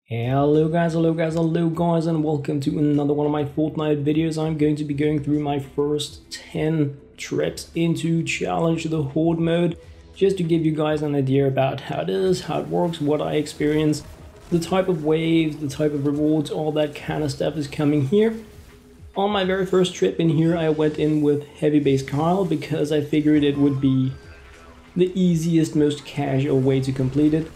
Hello guys, and welcome to another one of my FortNite videos. I'm going to be going through my first 10 trips into Challenge the Horde mode, just to give you guys an idea about how it is, how it works, what I experience, the type of waves, the type of rewards, all that kind of stuff is coming here. On my very first trip in here, I went in with Heavy Base Kyle because I figured it would be the easiest, most casual way to complete it.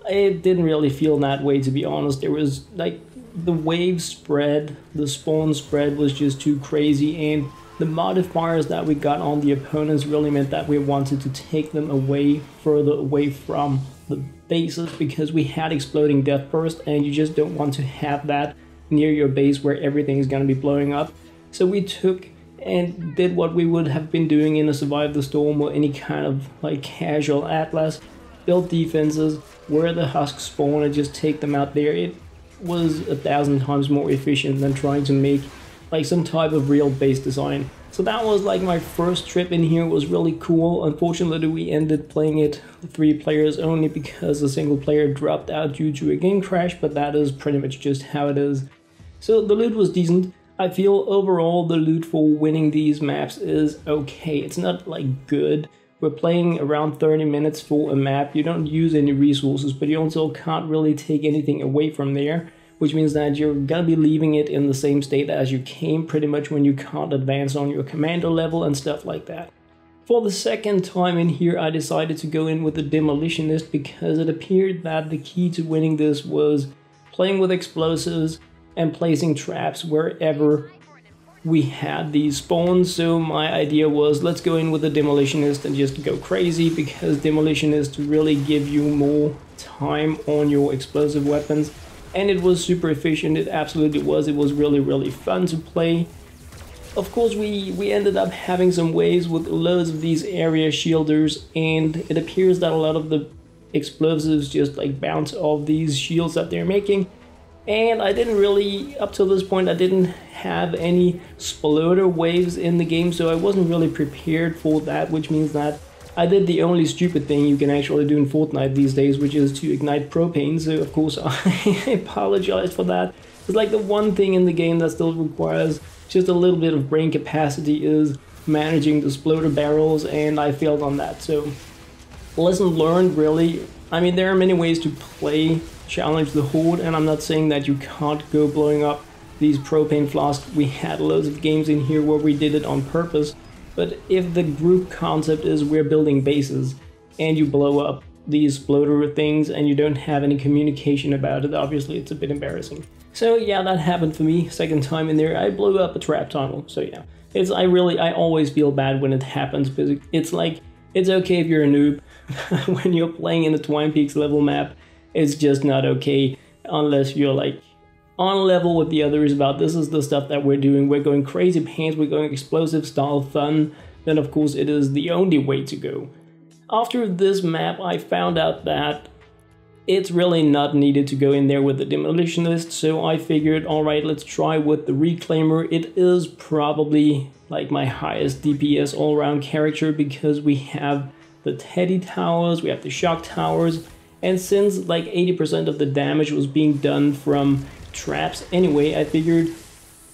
It didn't really feel that way, to be honest. There was like the wave spread, the spawn spread was just too crazy, and the modifiers that we got on the opponents really meant that we wanted to take them away, further away from the bases, because we had exploding death burst and you just don't want to have that near your base where everything is going to be blowing up. So we took and did what we would have been doing in a Survive the Storm or any kind of like casual Atlas. Build defenses where the husks spawn and just take them out there. It was 1,000 times more efficient than trying to make like some type of real base design. So that was like my first trip in here. It was really cool. Unfortunately, we ended playing it 3 players only because a single player dropped out due to a game crash, but that is pretty much just how it is. So the loot was decent. I feel overall the loot for winning these maps is okay. It's not like good. We're playing around 30 minutes for a map. You don't use any resources, but you also can't really take anything away from there, which means that you're gonna be leaving it in the same state as you came pretty much when you can't advance on your commander level and stuff like that. For the second time in here, I decided to go in with the Demolitionist because it appeared that the key to winning this was playing with explosives and placing traps wherever we had these spawns. So my idea was, let's go in with the Demolitionist and just go crazy, because Demolitionists really give you more time on your explosive weapons, and it was super efficient. It absolutely was. It was really fun to play. Of course, we ended up having some waves with loads of these area shielders, and it appears that a lot of the explosives just like bounce off these shields that they're making. And I didn't really, up till this point, I didn't have any sploder waves in the game, so I wasn't really prepared for that, which means that I did the only stupid thing you can actually do in Fortnite these days, which is to ignite propane. So of course I apologize for that. It's like the one thing in the game that still requires just a little bit of brain capacity is managing the sploder barrels, and I failed on that. So lesson learned, really. I mean, there are many ways to play Challenge the Horde, and I'm not saying that you can't go blowing up these propane flasks. We had loads of games in here where we did it on purpose, but if the group concept is we're building bases and you blow up these exploder things and you don't have any communication about it, obviously it's a bit embarrassing. So yeah, that happened for me. Second time in there, I blew up a trap tunnel. So yeah, I always feel bad when it happens, because it's like, it's okay if you're a noob. When you're playing in a Twine Peaks level map, it's just not okay unless you're like on level with the others about this is the stuff that we're doing. We're going crazy pants, we're going explosive style fun, then of course it is the only way to go. After this map, I found out that it's really not needed to go in there with the Demolitionist, so I figured, alright, let's try with the Reclaimer. It is probably like my highest DPS all-around character, because we have the Teddy Towers, we have the Shock Towers, and since like 80% of the damage was being done from traps anyway, I figured,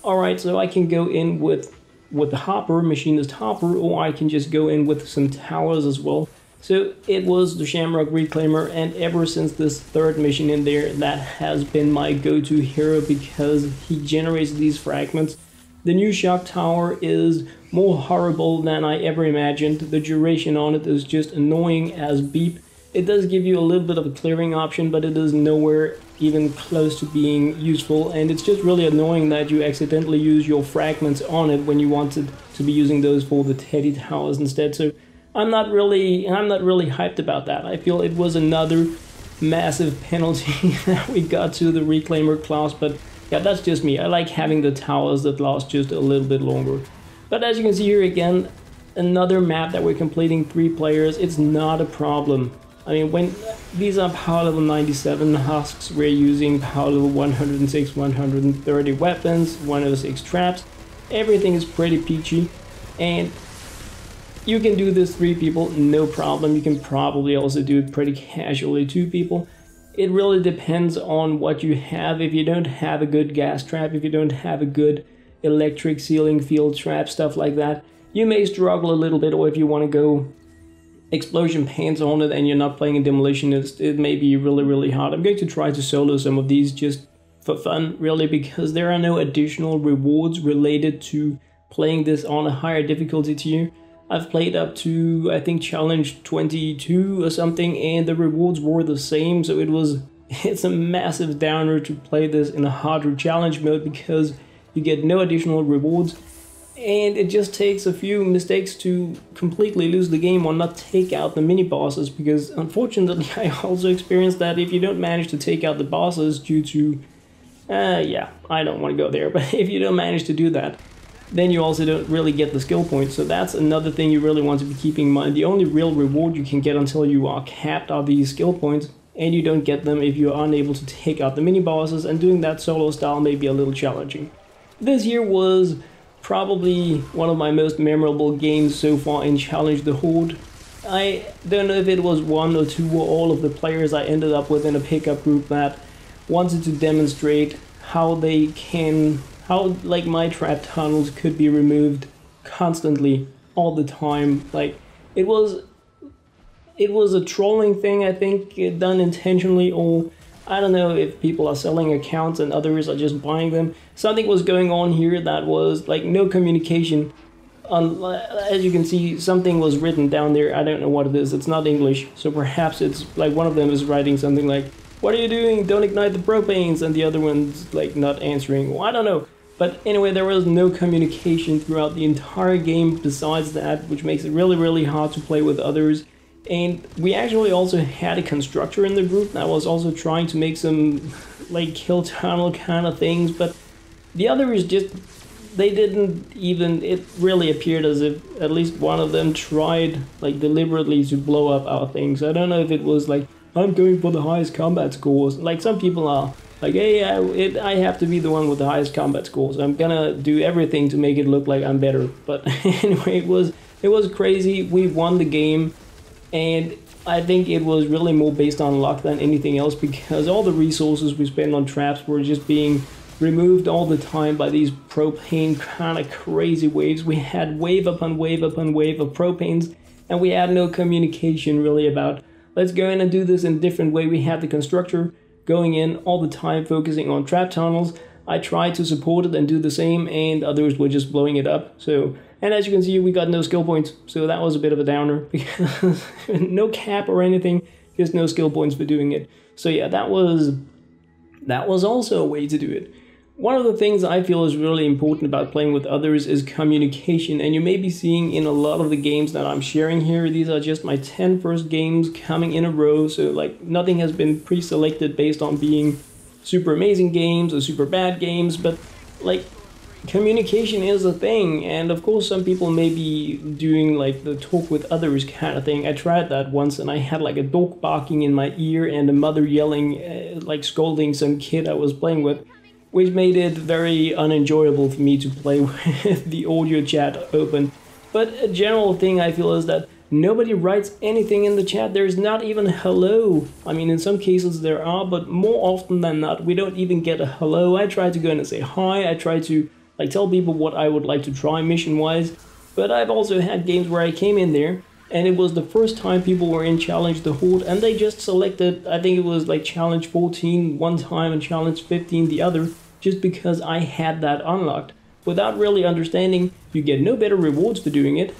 alright, so I can go in with the Hopper, Machinist Hopper, or I can just go in with some towers as well. So it was the Shamrock Reclaimer, and ever since this third mission in there, that has been my go-to hero, because he generates these fragments. The new Shock Tower is more horrible than I ever imagined. The duration on it is just annoying as beep. It does give you a little bit of a clearing option, but it is nowhere even close to being useful, and it's just really annoying that you accidentally use your fragments on it when you wanted to be using those for the Teddy Towers instead. So I'm not really hyped about that. I feel it was another massive penalty that we got to the Reclaimer class, but yeah, that's just me. I like having the towers that last just a little bit longer. But as you can see here again, another map that we're completing 3 players, it's not a problem. I mean, when these are power level 97 husks, we're using power level 106, 130 weapons, 106 traps. Everything is pretty peachy, and you can do this 3 people, no problem. You can probably also do it pretty casually 2 people. it really depends on what you have. If you don't have a good gas trap, if you don't have a good electric ceiling field trap, stuff like that, you may struggle a little bit. Or if you want to go explosion pants on it and you're not playing a demolitionist, it may be really hard. I'm going to try to solo some of these just for fun, really, because there are no additional rewards related to playing this on a higher difficulty tier. I've played up to, I think, challenge 22 or something, and the rewards were the same, so it's a massive downer to play this in a harder challenge mode because you get no additional rewards, and it just takes a few mistakes to completely lose the game or not take out the mini bosses, because unfortunately I also experienced that if you don't manage to take out the bosses due to, yeah, I don't want to go there, but if you don't manage to do that, then you also don't really get the skill points. So that's another thing you really want to be keeping in mind. The only real reward you can get until you are capped are these skill points, and you don't get them if you are unable to take out the mini bosses, and doing that solo style may be a little challenging. This here was probably one of my most memorable games so far in Challenge the Horde. I don't know if it was one or two or all of the players I ended up with in a pickup group that wanted to demonstrate how like my trap tunnels could be removed constantly all the time. Like it was a trolling thing, I think, done intentionally, or I don't know if people are selling accounts and others are just buying them. Something was going on here that was like no communication. As you can see, something was written down there. I don't know what it is. It's not English, so perhaps it's like one of them is writing something like, "What are you doing? Don't ignite the propanes," and the other one's like not answering. Well, I don't know. But anyway, there was no communication throughout the entire game besides that, which makes it really hard to play with others. And we actually also had a constructor in the group that was also trying to make some like kill tunnel kind of things, but the others just, they didn't even, it really appeared as if at least one of them tried like deliberately to blow up our things. I don't know if it was like, I'm going for the highest combat scores. Like some people are like, hey, I have to be the one with the highest combat scores. I'm gonna do everything to make it look like I'm better. But anyway, it was crazy. We won the game, and I think it was really more based on luck than anything else, because all the resources we spent on traps were just being removed all the time by these propane kind of crazy waves. We had wave upon wave upon wave of propanes, and we had no communication really about, let's go in and do this in a different way. We had the constructor going in all the time, focusing on trap tunnels. I tried to support it and do the same, and others were just blowing it up. So, and as you can see, we got no skill points, so that was a bit of a downer, because no cap or anything, just no skill points for doing it. So yeah, that was also a way to do it. One of the things I feel is really important about playing with others is communication, and you may be seeing in a lot of the games that I'm sharing here, these are just my 10 first games coming in a row, so like nothing has been pre-selected based on being super amazing games or super bad games, but like communication is a thing, and of course some people may be doing like the talk with others kind of thing. I tried that once and I had like a dog barking in my ear and a mother yelling, like scolding some kid I was playing with, which made it very unenjoyable for me to play with the audio chat open. But a general thing I feel is that nobody writes anything in the chat. There's not even hello. I mean, in some cases there are, but more often than not, we don't even get a hello. I try to go in and say hi. I try to like tell people what I would like to try mission-wise. But I've also had games where I came in there and it was the first time people were in Challenge the Horde, and they just selected, I think it was like Challenge 14 one time and Challenge 15 the other, just because I had that unlocked. Without really understanding, you get no better rewards for doing it.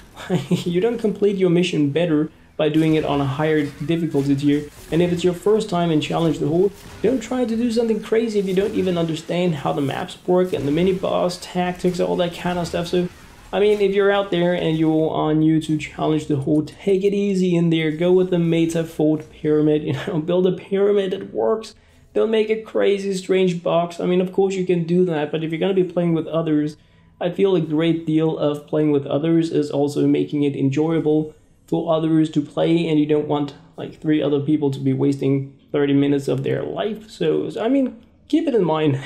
You don't complete your mission better by doing it on a higher difficulty tier. And if it's your first time in Challenge the Horde, don't try to do something crazy if you don't even understand how the maps work and the mini-boss tactics, all that kind of stuff. So, I mean, if you're out there and you are new to Challenge the Horde, take it easy in there. Go with the Meta Fort Pyramid, you know, build a pyramid that works. Don't make a crazy, strange box. I mean, of course you can do that, but if you're going to be playing with others, I feel a great deal of playing with others is also making it enjoyable for others to play, and you don't want like 3 other people to be wasting 30 minutes of their life. So I mean, keep it in mind.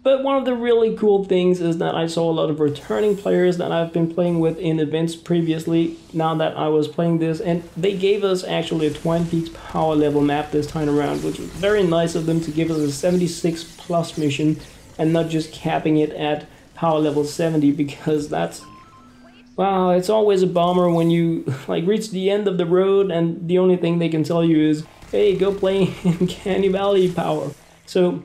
But one of the really cool things is that I saw a lot of returning players that I've been playing with in events previously, now that I was playing this, and they gave us actually a Twin Peaks power level map this time around, which was very nice of them to give us a 76 plus mission and not just capping it at power level 70, because that's, wow, it's always a bummer when you like reach the end of the road and the only thing they can tell you is, hey, go play in Candy Valley power. So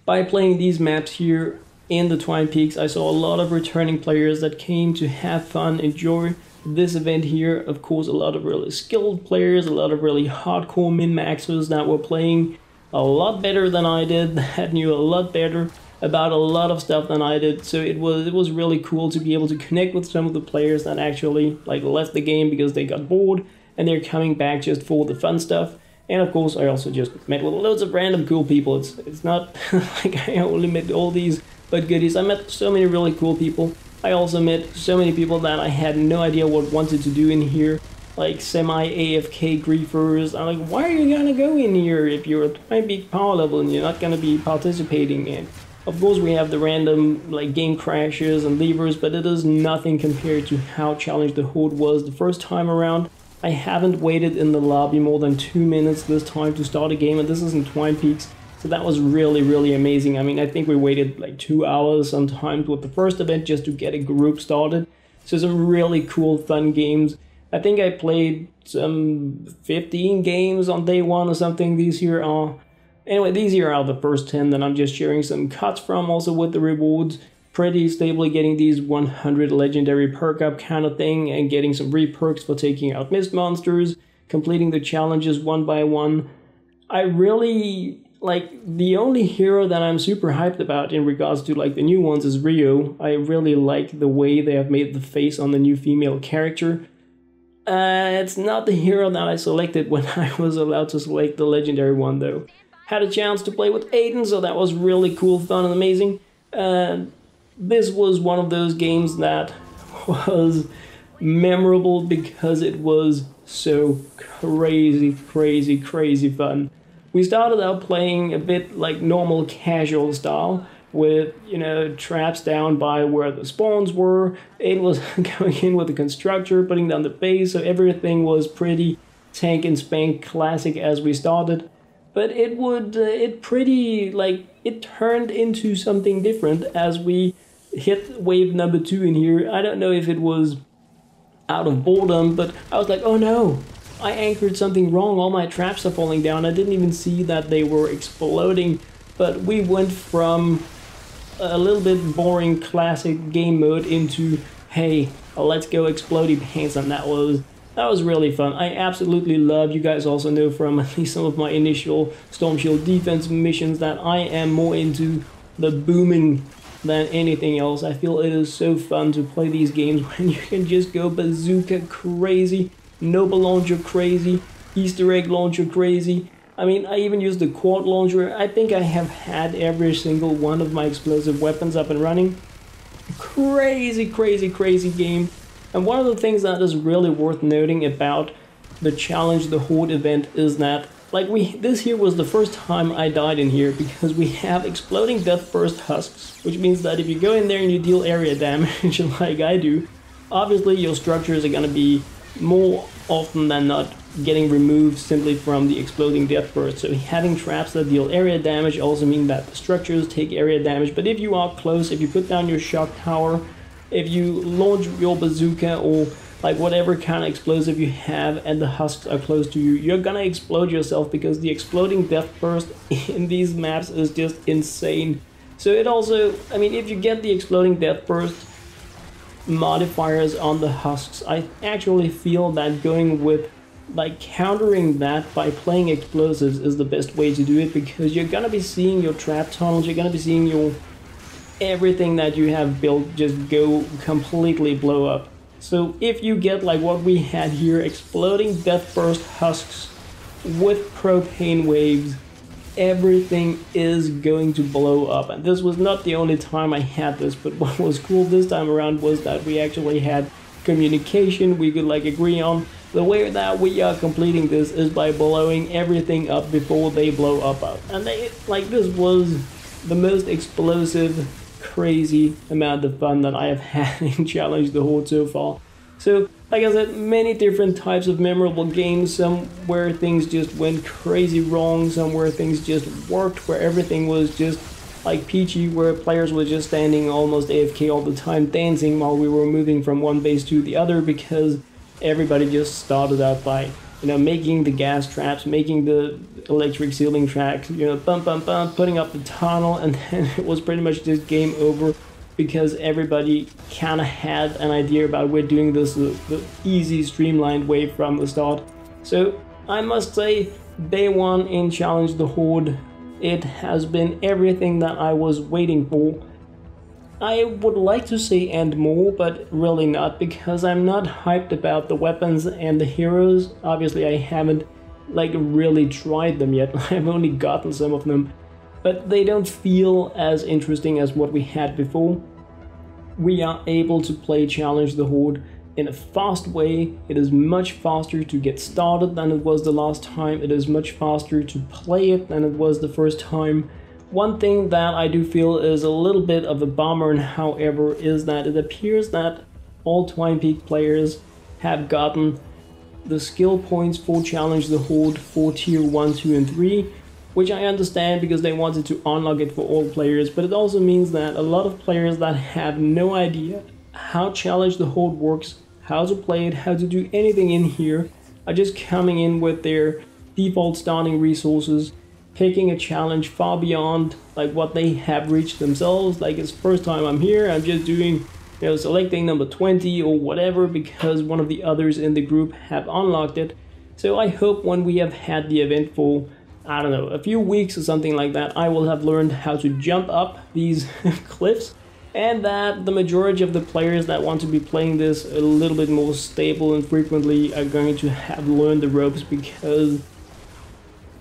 by playing these maps here in the Twin Peaks, I saw a lot of returning players that came to have fun, enjoy this event here. Of course, a lot of really skilled players, a lot of really hardcore min-maxers that were playing a lot better than I did, that knew a lot better about a lot of stuff than I did. So it was really cool to be able to connect with some of the players that actually like left the game because they got bored and they're coming back just for the fun stuff. And of course, I also just met with loads of random cool people. It's not like I only met all these but goodies. I met so many really cool people. I also met so many people that I had no idea what wanted to do in here, like semi-AFK griefers. I'm like, why are you gonna go in here if you're a Twin Peaks power level and you're not gonna be participating in? Of course, we have the random like game crashes and levers, but it is nothing compared to how challenged the Horde was the first time around. I haven't waited in the lobby more than 2 minutes this time to start a game, and this is in Twin Peaks, so that was really amazing. I mean, I think we waited like 2 hours sometimes with the first event just to get a group started. So some really cool, fun games. I think I played some 15 games on day one or something. These here are, anyway, these here are the first 10 that I'm just sharing some cuts from, also with the rewards. Pretty stably getting these 100 legendary perk up kind of thing and getting some re-perks for taking out mist monsters, completing the challenges one by one. I really, like, the only hero that I'm super hyped about in regards to like the new ones is Rio. I really like the way they have made the face on the new female character. It's not the hero that I selected when I was allowed to select the legendary one though. Had a chance to play with Aiden, so that was really cool, fun and amazing. This was one of those games that was memorable because it was so crazy fun. We started out playing a bit like normal casual style with, you know, traps down by where the spawns were. It was going in with the constructor, putting down the base, so everything was pretty tank and spank classic as we started. But it turned into something different as we hit wave number 2 in here. I don't know if it was out of boredom, but I was like, oh no, I anchored something wrong, all my traps are falling down. I didn't even see that they were exploding. But we went from a little bit boring classic game mode into, hey, let's go explodey pants, and that was really fun. I absolutely love, you guys also know from at least some of my initial Storm Shield defense missions, that I am more into the booming than anything else. I feel it is so fun to play these games when you can just go bazooka crazy, Noble launcher crazy, Easter egg launcher crazy. I mean, I even used the quad launcher. I think I have had every single one of my explosive weapons up and running. Crazy game. And one of the things that is really worth noting about the challenge, the Horde event, is that like this here was the first time I died in here because we have exploding death burst husks, which means that if you go in there and you deal area damage like I do, obviously your structures are gonna be more often than not getting removed simply from the exploding death burst. So having traps that deal area damage also mean that the structures take area damage. But if you are close, if you put down your shock tower, if you launch your bazooka or like whatever kind of explosive you have and the husks are close to you, you're gonna explode yourself because the exploding death burst in these maps is just insane. So it also, I mean, if you get the exploding death burst modifiers on the husks, I actually feel that going with like countering that by playing explosives is the best way to do it, because you're gonna be seeing your trap tunnels, you're gonna be seeing your everything that you have built just go completely blow up. So if you get like what we had here, exploding death burst husks with propane waves, everything is going to blow up. And this was not the only time I had this, but what was cool this time around was that we actually had communication. We could like agree on the way that we are completing this is by blowing everything up before they blow up. And they, like, this was the most explosive, crazy amount of fun that I have had in Challenge the Horde so far. So, like I said, many different types of memorable games, some where things just went crazy wrong, some where things just worked, where everything was just like peachy, where players were just standing almost AFK all the time, dancing while we were moving from one base to the other, because everybody just started out by, you know, making the gas traps, making the electric ceiling tracks, you know, bump, bump, bump, putting up the tunnel, and then it was pretty much just game over, because everybody kind of had an idea about we're doing this the easy, streamlined way from the start. So I must say, day one in Challenge the Horde, it has been everything that I was waiting for. I would like to say and more, but really not, because I'm not hyped about the weapons and the heroes. Obviously I haven't like really tried them yet. I've only gotten some of them, but they don't feel as interesting as what we had before. We are able to play Challenge the Horde in a fast way. It is much faster to get started than it was the last time. It is much faster to play it than it was the first time. One thing that I do feel is a little bit of a bummer, however, is that it appears that all Twine Peak players have gotten the skill points for Challenge the Horde for tier 1, 2 and 3, which I understand because they wanted to unlock it for all players, but it also means that a lot of players that have no idea how Challenge the Horde works, how to play it, how to do anything in here, are just coming in with their default starting resources, picking a challenge far beyond like what they have reached themselves. Like, it's first time I'm here, I'm just doing, you know, selecting number 20 or whatever because one of the others in the group have unlocked it. So I hope when we have had the event for, I don't know, a few weeks or something like that, I will have learned how to jump up these cliffs, and that the majority of the players that want to be playing this a little bit more stable and frequently are going to have learned the ropes, because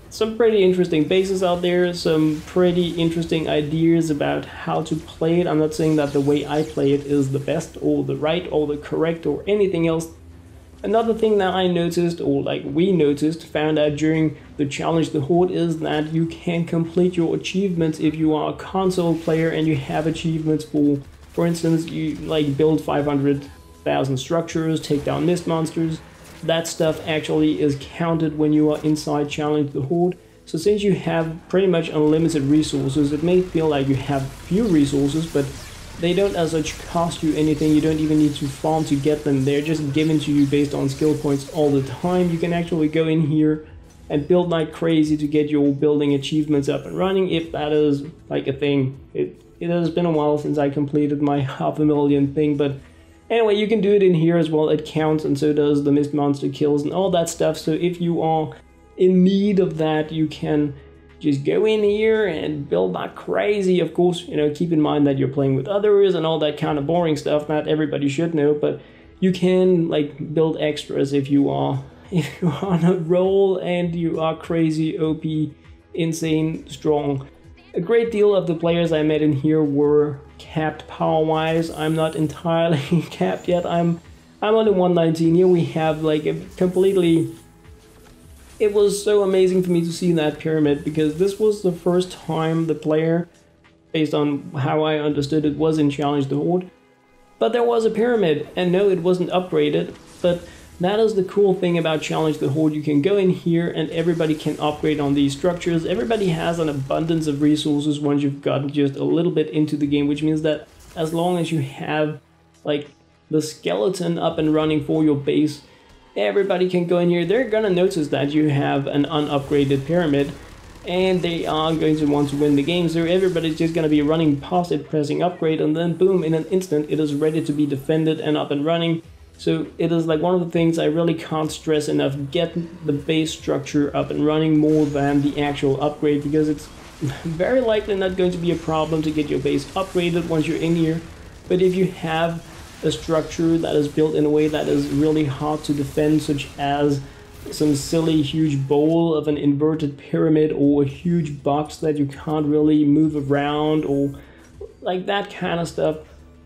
some pretty interesting bases out there, some pretty interesting ideas about how to play it. I'm not saying that the way I play it is the best or the right or the correct or anything else. Another thing that I noticed, or like we noticed, found out during the Challenge the Horde, is that you can complete your achievements if you are a console player and you have achievements for instance, you like build 500,000 structures, take down mist monsters. That stuff actually is counted when you are inside Challenge the Horde. So since you have pretty much unlimited resources, it may feel like you have few resources, but they don't as such cost you anything. You don't even need to farm to get them. They're just given to you based on skill points all the time. You can actually go in here and build like crazy to get your building achievements up and running, if that is like a thing. It has been a while since I completed my 500,000 thing, but anyway, you can do it in here as well. It counts, and so does the mist monster kills and all that stuff. So if you are in need of that, you can just go in here and build like crazy. Of course, you know, keep in mind that you're playing with others and all that kind of boring stuff that everybody should know, but you can like build extras if you are on a roll and you are crazy, OP, insane, strong. A great deal of the players I met in here were capped power-wise. I'm not entirely capped yet. I'm only 119. Here we have like a completely... It was so amazing for me to see that pyramid, because this was the first time the player, based on how I understood it, was in Challenge the Horde. But there was a pyramid, and no, it wasn't upgraded, but that is the cool thing about Challenge the Horde. You can go in here and everybody can upgrade on these structures. Everybody has an abundance of resources once you've gotten just a little bit into the game, which means that as long as you have like the skeleton up and running for your base, everybody can go in here. They're gonna notice that you have an unupgraded pyramid, and they are going to want to win the game. So everybody's just gonna be running past it, pressing upgrade, and then boom, in an instant it is ready to be defended and up and running. So it is like one of the things I really can't stress enough: get the base structure up and running more than the actual upgrade, because it's very likely not going to be a problem to get your base upgraded once you're in here. But if you have a structure that is built in a way that is really hard to defend, such as some silly huge bowl of an inverted pyramid, or a huge box that you can't really move around, or like that kind of stuff,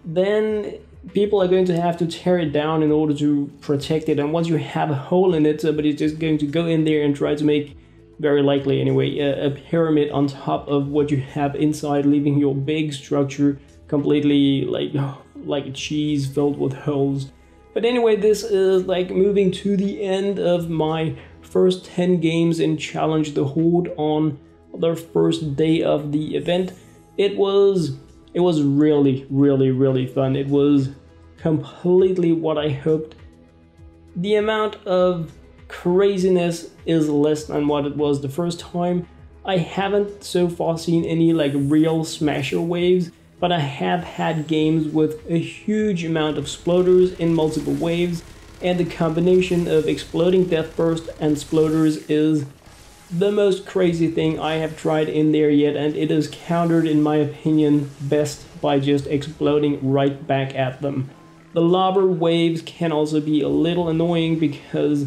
then people are going to have to tear it down in order to protect it. And once you have a hole in it, somebody's just going to go in there and try to make very likely anyway, a pyramid on top of what you have inside, leaving your big structure completely like a cheese filled with holes. But anyway, this is like moving to the end of my first 10 games in Challenge the Horde on the first day of the event. It was really fun. It was completely what I hoped. The amount of craziness is less than what it was the first time. I haven't so far seen any like real smasher waves, but I have had games with a huge amount of sploders in multiple waves, and the combination of exploding death burst and sploders is the most crazy thing I have tried in there yet, and it is countered in my opinion best by just exploding right back at them. The lobber waves can also be a little annoying because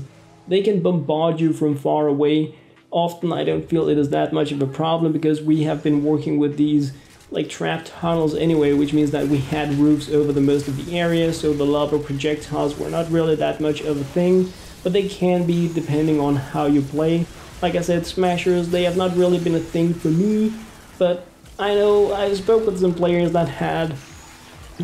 they can bombard you from far away. Often I don't feel it is that much of a problem because we have been working with these like trap tunnels anyway, which means that we had roofs over the most of the area, so the lava projectiles were not really that much of a thing, but they can be depending on how you play. Like I said, smashers, they have not really been a thing for me, but I know I spoke with some players that had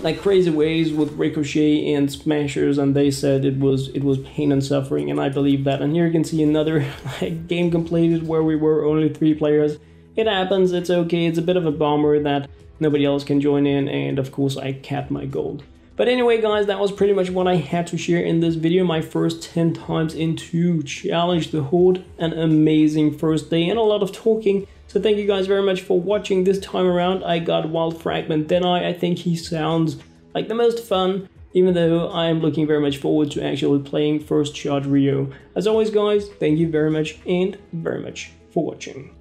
like crazy ways with ricochet and smashers, and they said it was pain and suffering, and I believe that. And here you can see another like game completed where we were only 3 players. It happens, it's okay, it's a bit of a bummer that nobody else can join in, and of course I capped my gold. But anyway guys, that was pretty much what I had to share in this video, my first 10 times into Challenge the Horde. An amazing first day and a lot of talking, so thank you guys very much for watching. This time around I got Wild Fragment Denai. I think he sounds like the most fun, even though I am looking very much forward to actually playing First Shot Rio. As always guys, thank you very much and very much for watching.